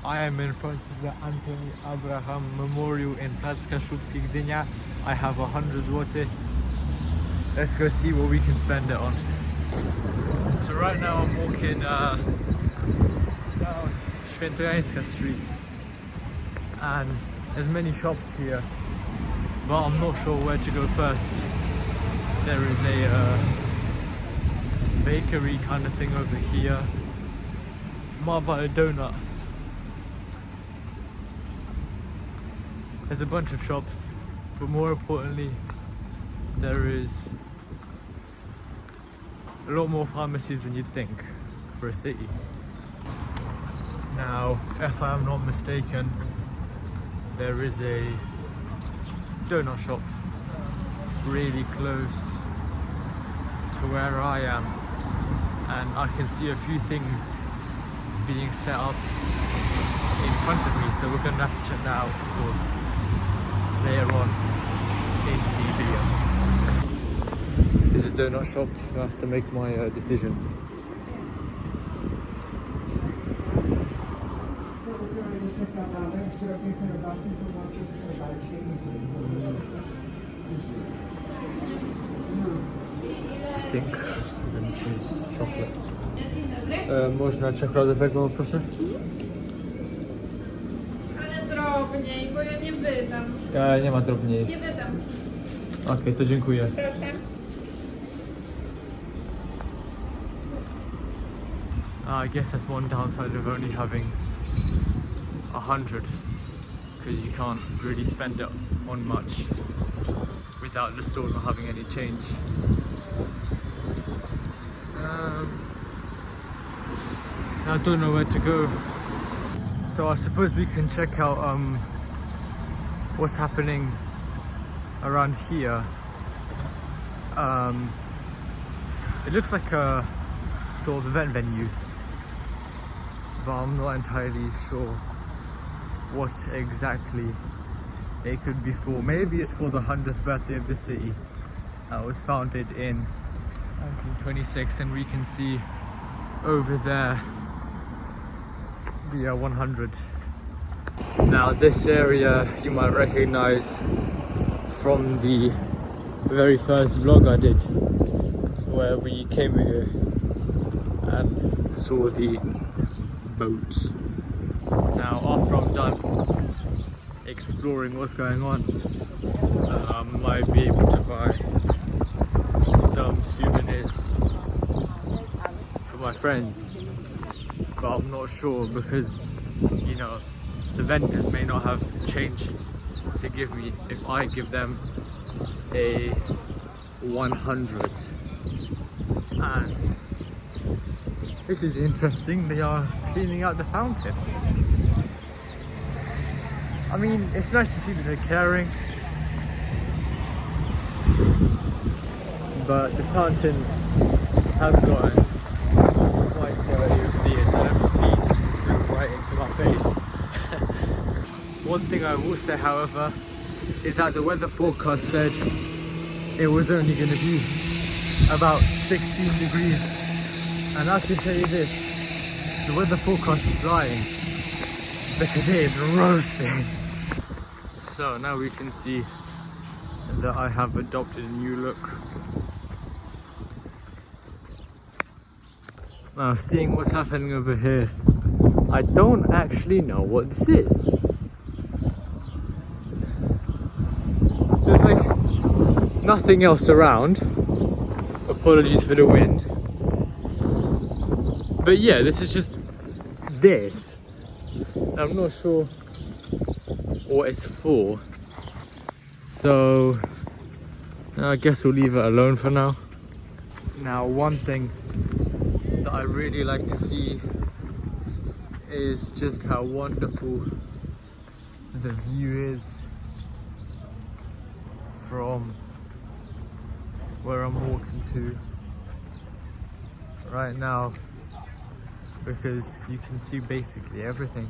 I am in front of the Anthony Abraham Memorial in Plac Kaszubski, Gdynia. I have 100 zł. Let's go see what we can spend it on. So right now I'm walking down Świętojańska Street, and there's many shops here, but I'm not sure where to go first. There is a bakery kind of thing over here. Might buy a donut. There's a bunch of shops, but more importantly, there is a lot more pharmacies than you'd think for a city. Now, if I am not mistaken, there is a donut shop really close to where I am, and I can see a few things being set up in front of me, so we're going to have to check that out, of course, later on in the video. There's a donut shop. I have to make my decision. I think I'm going to choose chocolate. Można czekoladowego, proszę? Ale drobniej, bo ja nie wydam. Nie ma drobniej. Nie wydam. Okej, to dziękuję. Proszę. I guess that's one downside of only having 100, because you can't really spend it on much without the store not having any change. I don't know where to go, so I suppose we can check out what's happening around here. It looks like a sort of event venue, but I'm not entirely sure what exactly it could be for. Maybe it's for the 100th birthday of the city. It was founded in 1926, and we can see over there the 100. Now this area you might recognize from the very first vlog I did, where we came here and saw the boats. Now after I'm done exploring what's going on, I might be able to buy some souvenirs for my friends, but I'm not sure because, you know, the vendors may not have change to give me if I give them a 100. And this is interesting, they are cleaning out the fountain. I mean, it's nice to see that they're caring, but the fountain has gotten quite dirty over the years, and it just flew right into my face. One thing I will say, however, is that the weather forecast said it was only going to be about 16 degrees, and I can tell you this, the weather forecast is lying, because it is roasting. So now we can see that I have adopted a new look. Now, seeing what's happening over here, I don't actually know what this is. There's like nothing else around. Apologies for the wind. But yeah, this is just this. I'm not sure what it's for, so I guess we'll leave it alone for now. Now, one thing that I really like to see is just how wonderful the view is from where I'm walking to right now, because you can see basically everything.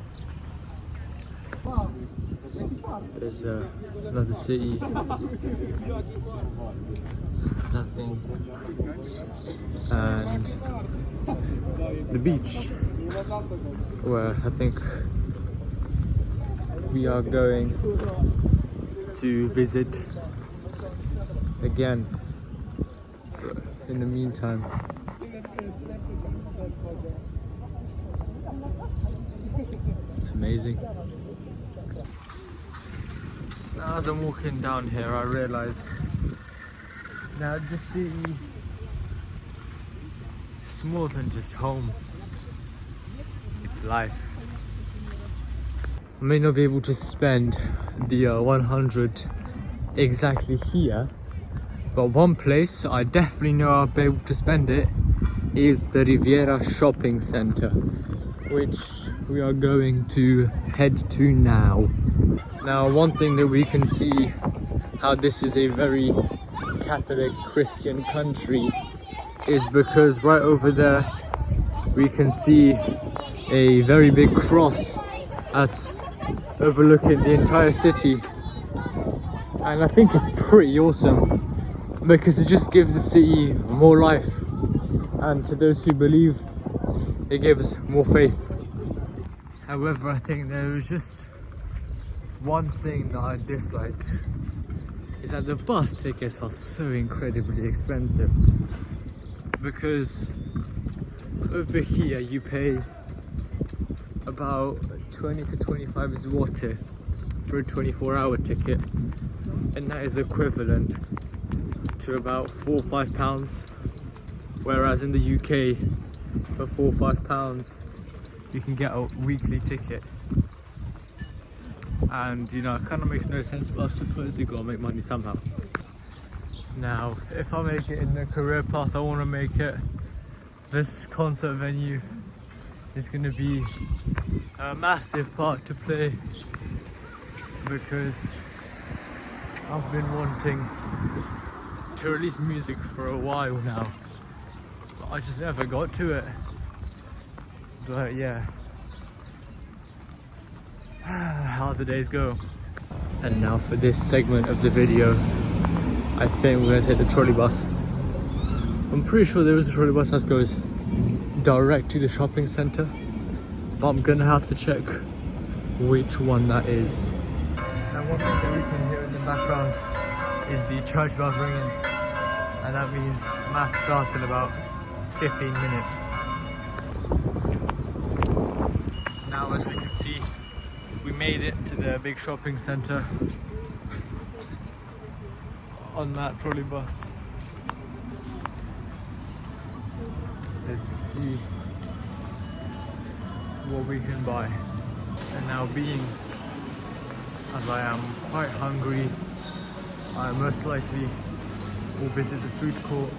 There's another city, nothing, and the beach, where I think we are going to visit again. In the meantime, amazing. Now as I'm walking down here, I realise now the city is more than just home, it's life. I may not be able to spend the 100 exactly here, but one place I definitely know I'll be able to spend it is the Riviera shopping center, which we are going to head to now. Now, one thing that we can see how this is a very Catholic Christian country is because right over there we can see a very big cross that's overlooking the entire city, and I think it's pretty awesome because it just gives the city more life, and to those who believe, it gives more faith. However, I think there is just one thing that I dislike, is that the bus tickets are so incredibly expensive, because over here you pay about 20 to 25 zloty for a 24-hour ticket, and that is equivalent to about £4 or £5, whereas in the UK for £4 or £5 you can get a weekly ticket. And you know, it kind of makes no sense, but I suppose they gotta make money somehow. Now, if I make it in the career path I want to make it, this concert venue is going to be a massive part to play, because I've been wanting to release music for a while now, but I just never got to it. But yeah, how the days go. And now for this segment of the video, I think we're going to take the trolley bus. I'm pretty sure there is a trolley bus that goes direct to the shopping centre, but I'm going to have to check which one that is. Now, one thing that we can hear in the background is the church bells ringing, and that means mass starts in about 15 minutes. Now, as we can see, we made it to the big shopping centre on that trolley bus. Let's see what we can buy. And now, being as I am quite hungry, I most likely will visit the food court,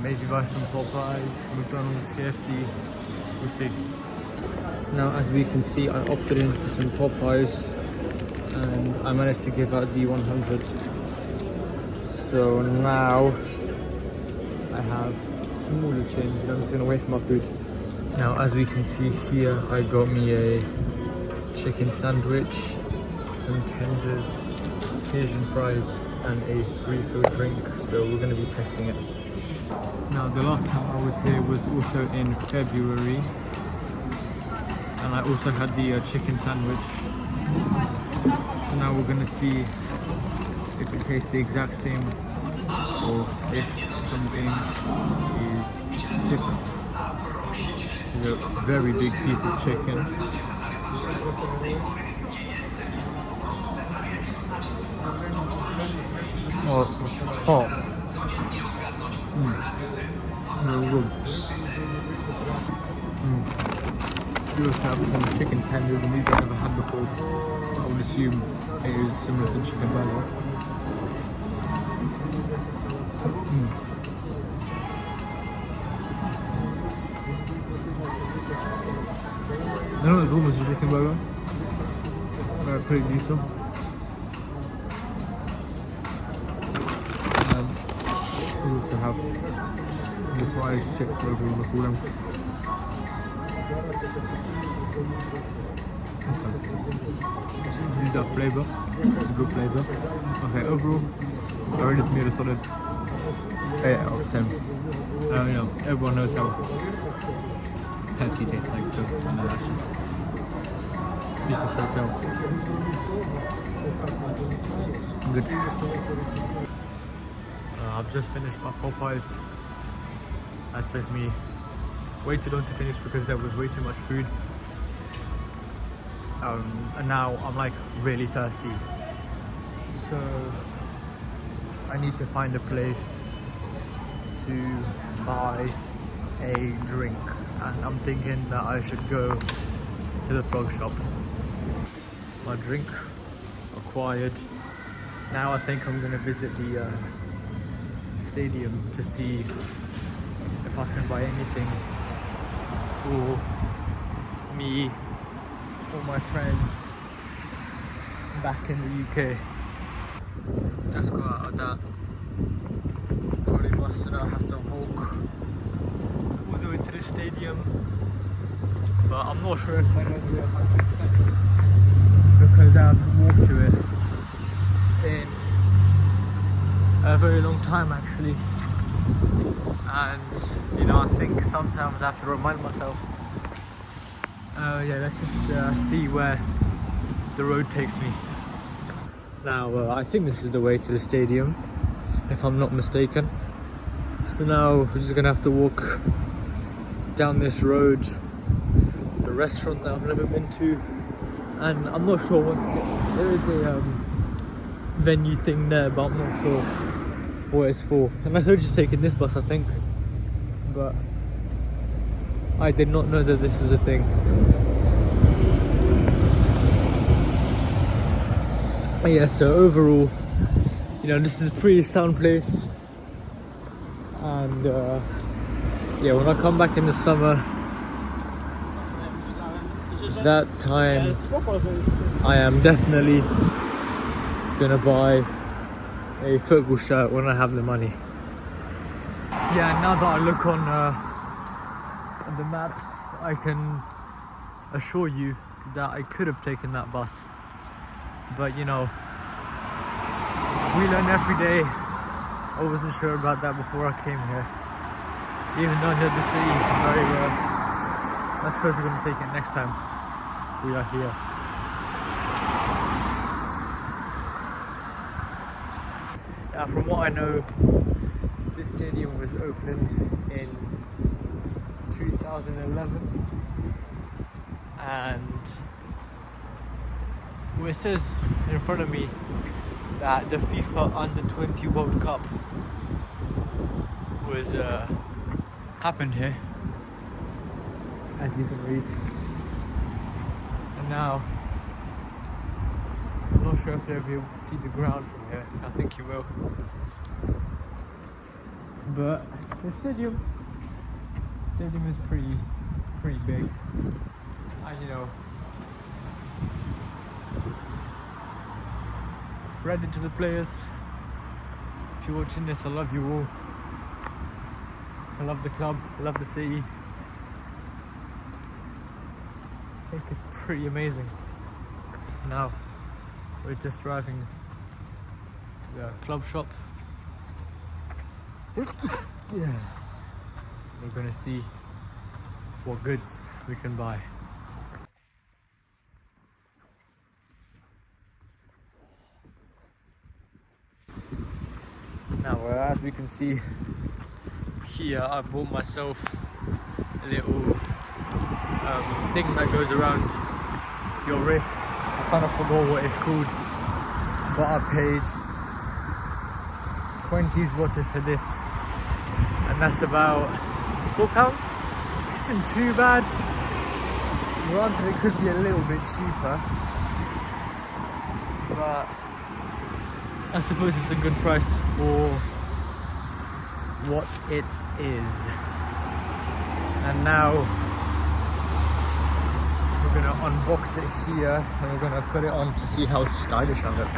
maybe buy some Popeyes, McDonald's, KFC, we'll see. Now, as we can see, I opted in for some Popeyes and I managed to give out the 100. So now I have smaller change and I'm just going to wait for my food. Now, as we can see here, I got me a chicken sandwich, some tenders, Asian fries and a refill drink, so we're going to be testing it. Now, the last time I was here was also in February, and I also had the chicken sandwich. So now we're going to see if it tastes the exact same or if something is different. This is a very big piece of chicken. Oh, hot. Very good. We also have some chicken tenders, and these I've never had before. I would assume it is similar to chicken burger. I know it's almost a chicken burger. Pretty decent. We also have the fries, chips, whatever you want to call them. Okay. These are flavour. It's a good flavour. Okay, overall, I rate this meal a solid 8 out of 10. You know, everyone knows how Pepsi tastes like, so I know that's just Speak for yourself. Good. I've just finished my Popeyes. That took me way too long to finish because there was way too much food. And now I'm like really thirsty. So I need to find a place to buy a drink. And I'm thinking that I should go to the frog shop. My drink acquired. Now I think I'm gonna visit the stadium to see if I can buy anything for me or my friends back in the UK. Just got out of that trolley bus and I have to walk all the way to the stadium, but I'm not sure if I know the way 100% because I haven't walked to it in a very long time actually, and you know, I think sometimes I have to remind myself. Yeah, let's just see where the road takes me. Now I think this is the way to the stadium, if I'm not mistaken. So now we're just gonna have to walk down this road. It's a restaurant that I've never been to, and I'm not sure what's there is a venue thing there, but I'm not sure what it's for. And I could have just taken this bus, I think, but I did not know that this was a thing. But yeah, so overall, you know, this is a pretty sound place, and yeah, when I come back in the summer, that time I am definitely gonna buy a football shirt when I have the money. Yeah, now that I look on the maps, I can assure you that I could have taken that bus, but you know, we learn every day. I wasn't sure about that before I came here, even though I know the city very well. I suppose we're going to take it next time we are here. Now, from what I know, this stadium was opened in 2011, and well, it says in front of me that the FIFA Under-20 World Cup was happened here, as you can read. And now I'm not sure if you'll be able to see the ground from here. I think you will. But the stadium is pretty big, and you know, credit to the players. If you're watching this, I love you all. I love the club, I love the city. I think it's pretty amazing. Now we're just driving the club shop. Yeah. We're gonna see what goods we can buy. Now, as we can see here, I bought myself a little thing that goes around your wrist. I kind of forgot what it's called, but I paid 20 zloty for this, and that's about £4. This isn't too bad. Granted, it could be a little bit cheaper, but I suppose it's a good price for what it is. And now we're gonna unbox it here, and we're gonna put it on to see how stylish I look.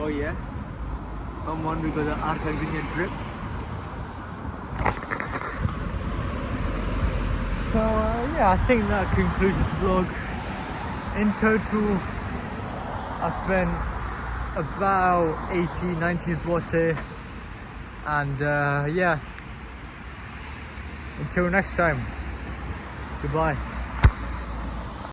Oh yeah. Come on, we got the Gdynia drip. So yeah, I think that concludes this vlog. In total, I spent about 80-90 zloty, and yeah, until next time, goodbye.